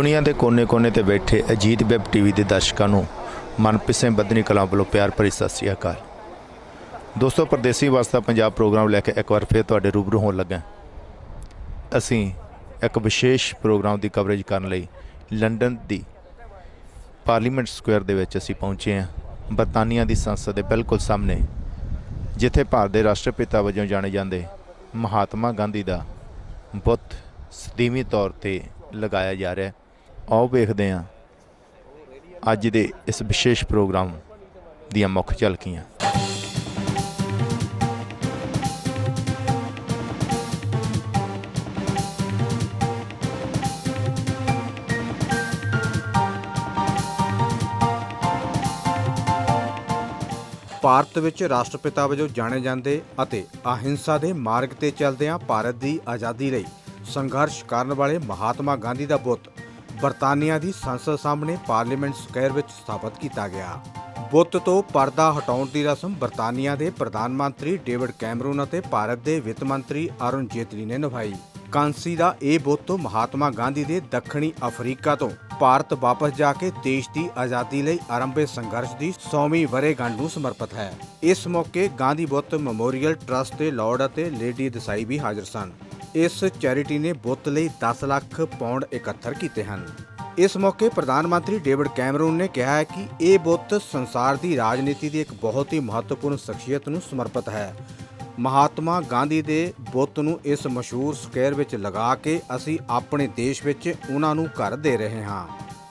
दुनिया के कोने-कोने ते बैठे अजीत वैब टीवी के दर्शकों को मनपिसे बदनी कलां वालों प्यार भरी सत श्री अकाल। दोस्तों, परदेसी वास्ता पंजाब प्रोग्राम लैके एक बार फिर तुहाडे रूबरू होण लगे। असीं एक विशेष प्रोग्राम की कवरेज करने लई लंडन की पार्लीमेंट स्क्वायर दे विच असीं पहुंचे हैं। बरतानिया की संसद के बिल्कुल सामने, जिथे भारत के राष्ट्रपिता वजों जाने जाते महात्मा गांधी का बुत सदीवी तौर पर लगाया जा रहा है। आओ वेखदे हां अज दे इस विशेष प्रोग्राम दियां मुख झलकियां। ਭਾਰਤ ਵਿੱਚ ਰਾਸ਼ਟਰਪਿਤਾ ਵਜੋਂ ਜਾਣੇ ਜਾਂਦੇ ਅਤੇ ਅਹਿੰਸਾ ਦੇ ਮਾਰਗ ਤੇ ਚੱਲਦਿਆਂ ਭਾਰਤ ਦੀ ਆਜ਼ਾਦੀ ਲਈ ਸੰਘਰਸ਼ ਕਰਨ ਵਾਲੇ ਮਹਾਤਮਾ ਗਾਂਧੀ ਦਾ ਬੁੱਤ ਬਰਤਾਨੀਆ ਦੀ ਸੰਸਦ ਸਾਹਮਣੇ ਪਾਰਲੀਮੈਂਟ ਸਕੁਆਇਰ ਵਿੱਚ ਸਥਾਪਿਤ ਕੀਤਾ ਗਿਆ। ਬੁੱਤ ਤੋਂ ਪਰਦਾ ਹਟਾਉਣ ਦੀ ਰਸਮ ਬਰਤਾਨੀਆ ਦੇ ਪ੍ਰਧਾਨ ਮੰਤਰੀ ਡੇਵਿਡ ਕੈਮਰਨ ਅਤੇ ਭਾਰਤ ਦੇ ਵਿੱਤ ਮੰਤਰੀ ਅਰੁਣ ਜੇਤਲੀ ਨੇ ਨਿਭਾਈ। ਕਾਂਸੀ ਦਾ ਇਹ ਬੁੱਤ ਮਹਾਤਮਾ ਗਾਂਧੀ ਦੇ ਦੱਖਣੀ ਅਫਰੀਕਾ ਤੋਂ ਭਾਰਤ ਵਾਪਸ ਜਾ ਕੇ ਦੇਸ਼ ਦੀ ਆਜ਼ਾਦੀ ਲਈ ਆਰੰਭੇ ਸੰਘਰਸ਼ ਦੀ 100ਵੀਂ ਵਰ੍ਹੇਗੰਢ ਨੂੰ ਸਮਰਪਿਤ ਹੈ। ਇਸ ਮੌਕੇ ਗਾਂਧੀ ਬੁੱਤ ਮੈਮੋਰੀਅਲ ਟਰਸਟ ਦੇ ਲਾਰਡ ਅਤੇ ਲੇਡੀ ਦੇਸਾਈ ਵੀ ਹਾਜ਼ਰ ਸਨ। ਇਸ ਚੈਰਿਟੀ ਨੇ ਬੁੱਤ ਲਈ 10 ਲੱਖ ਪਾਉਂਡ ਇਕੱਠਰ ਕੀਤੇ ਹਨ। ਇਸ ਮੌਕੇ ਪ੍ਰਧਾਨ ਮੰਤਰੀ ਡੇਵਿਡ ਕੈਮਰਨ ਨੇ ਕਿਹਾ ਹੈ ਕਿ ਇਹ ਬੁੱਤ ਸੰਸਾਰ ਦੀ ਰਾਜਨੀਤੀ ਦੀ ਇੱਕ ਬਹੁਤ ਹੀ ਮਹੱਤਵਪੂਰਨ ਸ਼ਖਸੀਅਤ ਨੂੰ ਸਮਰਪਿਤ ਹੈ। ਮਹਾਤਮਾ ਗਾਂਧੀ ਦੇ ਬੁੱਤ ਨੂੰ ਇਸ ਮਸ਼ਹੂਰ ਸਕੁਆਇਰ ਵਿੱਚ ਲਗਾ ਕੇ ਅਸੀਂ ਆਪਣੇ ਦੇਸ਼ ਵਿੱਚ ਉਹਨਾਂ ਨੂੰ ਘਰ ਦੇ ਰਹੇ ਹਾਂ।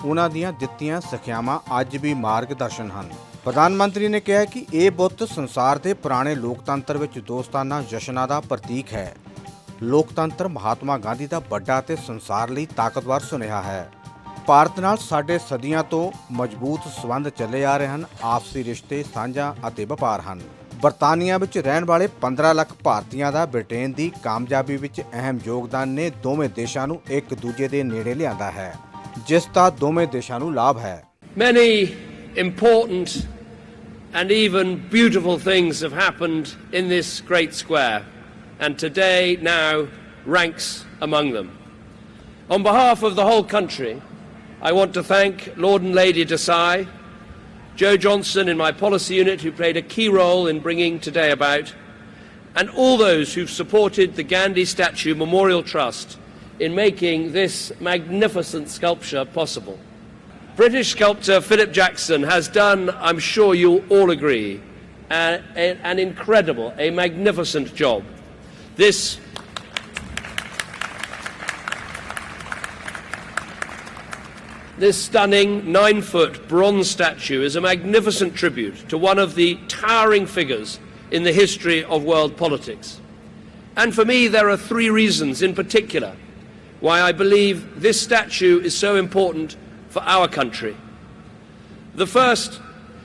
ਉਹਨਾਂ ਦੀਆਂ ਦਿੱਤੀਆਂ ਸਿੱਖਿਆਵਾਂ ਅੱਜ ਵੀ ਮਾਰਗਦਰਸ਼ਨ ਹਨ। ਪ੍ਰਧਾਨ ਮੰਤਰੀ ਨੇ ਕਿਹਾ ਕਿ ਇਹ ਬੁੱਤ ਸੰਸਾਰ ਦੇ ਪੁਰਾਣੇ ਲੋਕਤੰਤਰ ਵਿੱਚ ਦੋਸਤਾਨਾ ਜਸ਼ਨਾਂ ਦਾ ਪ੍ਰਤੀਕ ਹੈ। ਲੋਕਤੰਤਰ ਮਹਾਤਮਾ ਗਾਂਧੀ ਦਾ ਵੱਡਾ ਅਤੇ ਸੰਸਾਰ ਲਈ ਤਾਕਤਵਰ ਸੁਨੇਹਾ ਹੈ। ਭਾਰਤ ਨਾਲ ਸਾਡੇ ਸਦੀਆਂ ਤੋਂ ਮਜ਼ਬੂਤ ਸਬੰਧ ਚੱਲੇ ਆ ਰਹੇ ਹਨ। ਆਪਸੀ ਰਿਸ਼ਤੇ, ਸਾਂਝਾਂ ਅਤੇ ਵਪਾਰ ਹਨ। ਬਰਤਾਨੀਆ ਵਿੱਚ ਰਹਿਣ ਵਾਲੇ 15 ਲੱਖ ਭਾਰਤੀਆਂ ਦਾ ਬ੍ਰਿਟੇਨ ਦੀ ਕਾਮਯਾਬੀ ਵਿੱਚ ਅਹਿਮ ਯੋਗਦਾਨ ਨੇ ਦੋਵੇਂ ਦੇਸ਼ਾਂ ਨੂੰ ਇੱਕ ਦੂਜੇ ਦੇ ਨੇੜੇ ਲਿਆਂਦਾ ਹੈ, ਜਿਸ ਦਾ ਦੋਵੇਂ ਦੇਸ਼ਾਂ ਨੂੰ ਲਾਭ ਹੈ। Many important and even beautiful things have happened in this great square, and today now ranks among them. On behalf of the whole country, I want to thank Lord and Lady Desai, Joe Johnson in my policy unit, who played a key role in bringing today about, and all those who've supported the Gandhi Statue Memorial Trust in making this magnificent sculpture possible. British sculptor Philip Jackson has done, I'm sure you'll all agree, an incredible, a magnificent job. This stunning 9-foot bronze statue is a magnificent tribute to one of the towering figures in the history of world politics. And for me, there are 3 reasons in particular why I believe this statue is so important for our country. The first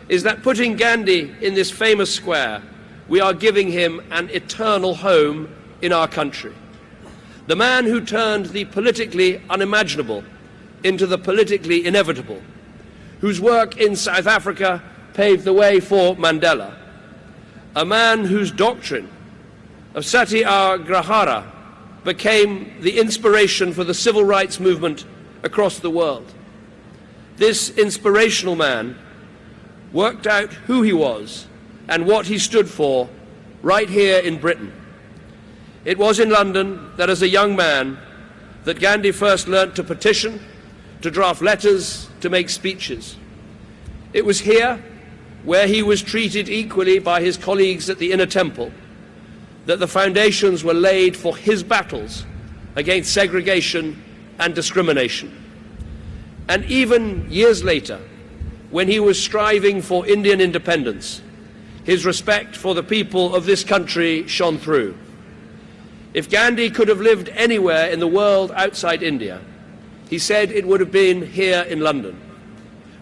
is that putting Gandhi in this famous square, we are giving him an eternal home in our country. The man who turned the politically unimaginable into the politically inevitable, whose work in South Africa paved the way for Mandela, a man whose doctrine of Satyagrahara became the inspiration for the civil rights movement across the world. This inspirational man worked out who he was and what he stood for right here in Britain. It was in London that as a young man that Gandhi first learnt to petition, to draft letters, to make speeches. It was here, where he was treated equally by his colleagues at the Inner Temple, that the foundations were laid for his battles against segregation and discrimination. And even years later, when he was striving for Indian independence, his respect for the people of this country shone through. If Gandhi could have lived anywhere in the world outside India, he said it would have been here in London.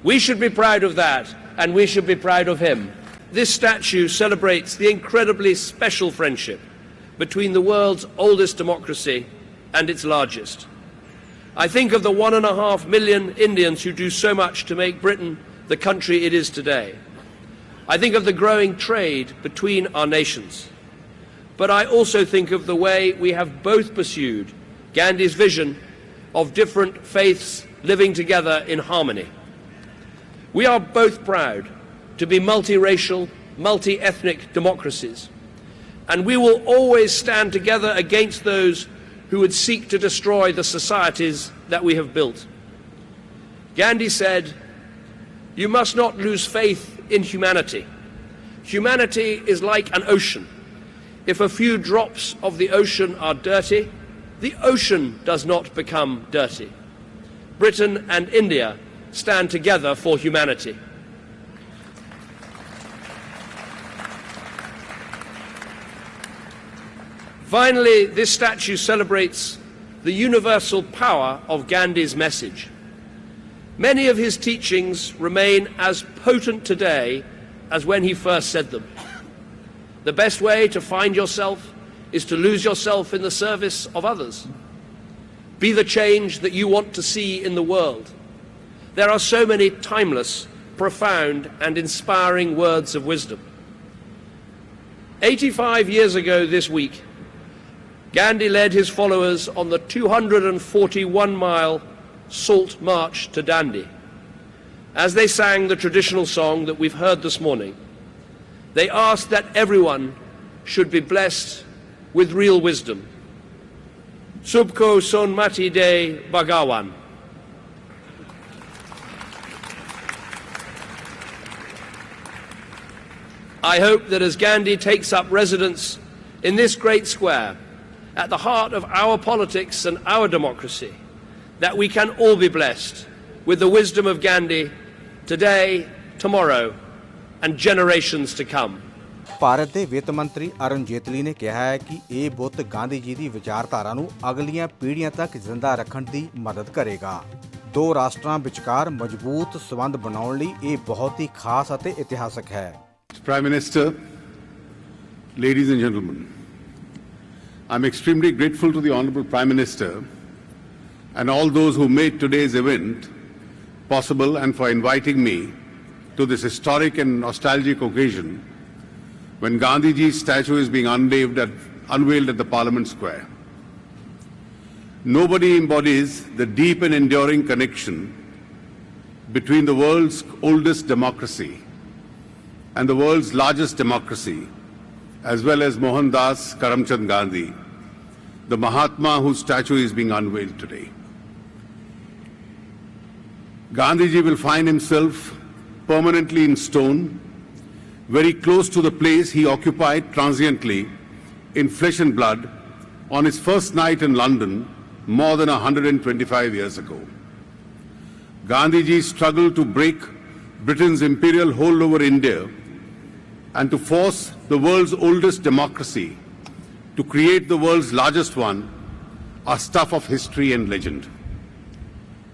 We should be proud of that, and we should be proud of him. This statue celebrates the incredibly special friendship between the world's oldest democracy and its largest. I think of the 1.5 million Indians who do so much to make Britain the country it is today. I think of the growing trade between our nations. But I also think of the way we have both pursued Gandhi's vision of different faiths living together in harmony. We are both proud to be multiracial, multi-ethnic democracies, and we will always stand together against those who would seek to destroy the societies that we have built. Gandhi said, "You must not lose faith in humanity. Humanity is like an ocean. If a few drops of the ocean are dirty, the ocean does not become dirty. Britain and India stand together for humanity." Finally, this statue celebrates the universal power of Gandhi's message. Many of his teachings remain as potent today as when he first said them. The best way to find yourself is to lose yourself in the service of others. Be the change that you want to see in the world. There are so many timeless, profound, and inspiring words of wisdom. 85 years ago this week, Gandhi led his followers on the 241-mile Salt March to Dandi. As they sang the traditional song that we've heard this morning, they asked that everyone should be blessed with real wisdom. Subko son mati de Bhagawan. I hope that as Gandhi takes up residence in this great square, at the heart of our politics and our democracy, that we can all be blessed with the wisdom of Gandhi today, tomorrow, and generations to come. Bharat ਦੇ ਵਿੱਤ ਮੰਤਰੀ ਅਰੁਣ ਜੇਤਲੀ ਨੇ ਕਿਹਾ ਹੈ ਕਿ ਇਹ ਬੁੱਤ ਗਾਂਧੀ ਜੀ ਦੀ ਵਿਚਾਰਧਾਰਾ ਨੂੰ ਅਗਲੀਆਂ ਪੀੜ੍ਹੀਆਂ ਤੱਕ ਜ਼ਿੰਦਾ ਰੱਖਣ ਦੀ ਮਦਦ ਕਰੇਗਾ। ਦੋ ਰਾਸ਼ਟਰਾਂ ਵਿਚਕਾਰ ਮਜ਼ਬੂਤ ਸਬੰਧ ਬਣਾਉਣ ਲਈ ਇਹ ਬਹੁਤ ਹੀ ਖਾਸ ਅਤੇ ਇਤਿਹਾਸਕ ਹੈ। Prime Minister, ladies and gentlemen, I'm extremely grateful to the Honourable Prime Minister and all those who made today's event possible and for inviting me to this historic and nostalgic occasion when Gandhiji's statue is being unveiled at the Parliament Square. Nobody embodies the deep and enduring connection between the world's oldest democracy and the world's largest democracy, as well as Mohandas Karamchand Gandhi, the Mahatma whose statue is being unveiled today. Gandhiji will find himself permanently in stone, very close to the place he occupied transiently in flesh and blood on his first night in London more than 125 years ago. Gandhiji struggled to break Britain's imperial hold over India and to force the world's oldest democracy to create the world's largest one are stuff of history and legend.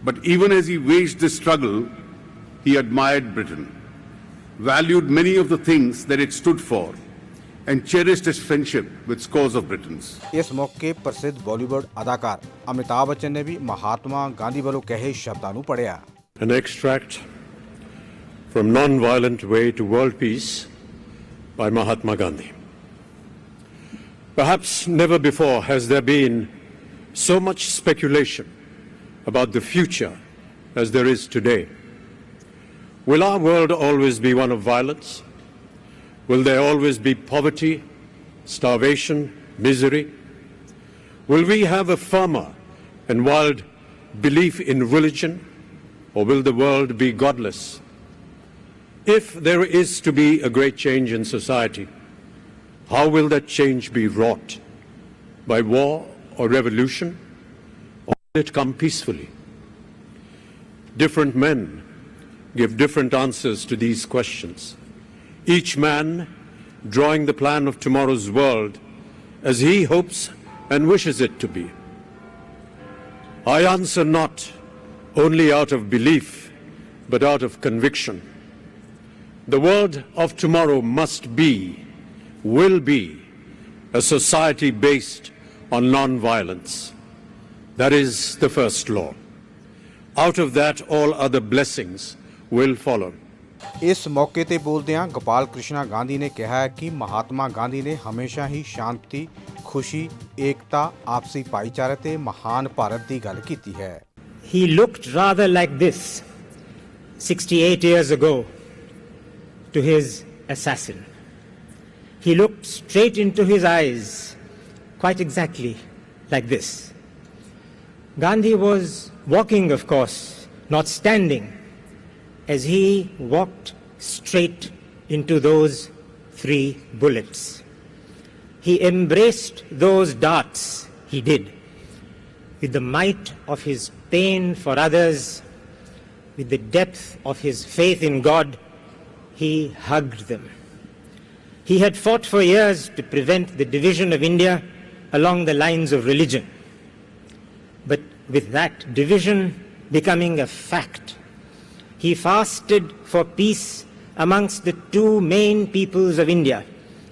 But even as he waged this struggle, he admired Britain, valued many of the things that it stood for, and cherished his friendship with scores of Britons. ਇਸ ਮੌਕੇ ਪ੍ਰਸਿੱਧ ਬਾਲੀਵੁੱਡ ਅਦਾਕਾਰ ਅਮਿਤਾਭ ਬੱਚਨ ਨੇ ਵੀ ਮਹਾਤਮਾ ਗਾਂਧੀ ਵੱਲੋਂ ਕਹੇ ਸ਼ਬਦਾਂ ਨੂੰ ਪੜ੍ਹਿਆ। An extract from Non-Violent Way to World Peace by Mahatma Gandhi. Perhaps never before has there been so much speculation about the future as there is today. Will our world always be one of violence? Will there always be poverty, starvation, misery? Will we have a firmer and wild belief in religion, or will the world be godless? If there is to be a great change in society, how will that change be wrought? By war or revolution? Or will it come peacefully? Different men give different answers to these questions, each man drawing the plan of tomorrow's world as he hopes and wishes it to be. I answer not only out of belief, but out of conviction. The world of tomorrow must be, will be, a society based on non-violence. That is the first law. Out of that, all other blessings will follow. ਇਸ ਮੌਕੇ ਤੇ ਬੋਲਦਿਆਂ ਗੋਪਾਲ ਕ੍ਰਿਸ਼ਨਾ ਗਾਂਧੀ ਨੇ ਕਿਹਾ ਕਿ ਮਹਾਤਮਾ ਗਾਂਧੀ ਨੇ ਹਮੇਸ਼ਾ ਹੀ ਸ਼ਾਂਤੀ, ਖੁਸ਼ੀ, ਏਕਤਾ, ਆਪਸੀ ਭਾਈਚਾਰੇ ਤੇ ਮਹਾਨ ਭਾਰਤ ਦੀ ਗੱਲ ਕੀਤੀ ਹੈ। he looked rather like this 68 years ago to his assassin. He looked straight into his eyes, quite exactly like this. Gandhi was walking, of course, not standing, as he walked straight into those 3 bullets. He embraced those darts, he did, with the might of his pain for others, with the depth of his faith in God. He hugged them. He had fought for years to prevent the division of India along the lines of religion. But with that division becoming a fact, he fasted for peace amongst the 2 main peoples of India,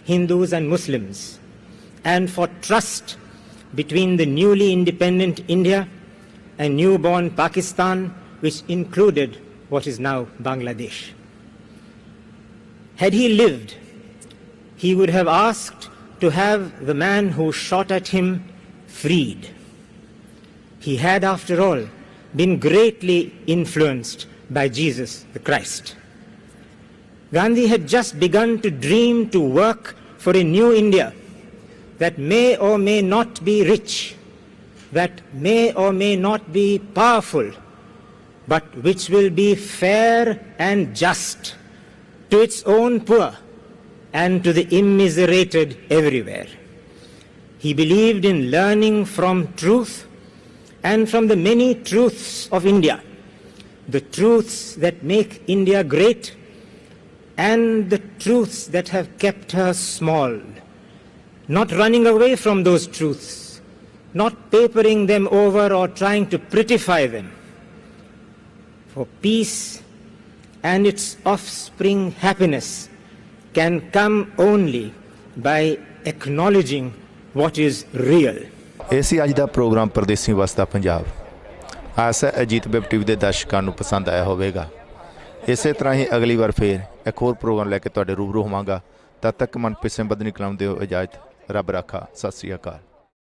Hindus and Muslims, and for trust between the newly independent India and newborn Pakistan, which included what is now Bangladesh. Had he lived, he would have asked to have the man who shot at him freed. He had, after all, been greatly influenced by Jesus the Christ. Gandhi had just begun to dream to work for a new India that may or may not be rich, that may or may not be powerful, but which will be fair and just to its own poor and to the immiserated everywhere. He believed in learning from truth and from the many truths of India, the truths that make India great and the truths that have kept her small, not running away from those truths, not papering them over or trying to prettify them. For peace and its offspring happiness can come only by acknowledging what is real. ਇਹ ਸੀ ਅੱਜ ਦਾ programme ਪਰਦੇਸੀ ਵਸਦਾ ਪੰਜਾਬ। ਆਸ ਹੈ Ajit web TV ਦੇ ਦਰਸ਼ਕਾਂ ਨੂੰ ਪਸੰਦ ਆਇਆ ਹੋਵੇਗਾ। ਇਸੇ ਤਰ੍ਹਾਂ ਹੀ ਅਗਲੀ ਵਾਰ ਫੇਰ ਇੱਕ ਹੋਰ ਪ੍ਰੋਗਰਾਮ ਲੈ ਕੇ ਤੁਹਾਡੇ ਰੂਬਰੂ ਹੋਵਾਂਗਾ। ਤਦ ਤੱਕ ਮਨਪ੍ਰੀਤ ਸਿੰਘ ਬੱਧਨੀ ਕਲਾਮ ਦਿਓ ਇਜਾਜ਼ਤ। ਰੱਬ ਰਾਖਾ। ਸਤਿ ਸ੍ਰੀ ਅਕਾਲ।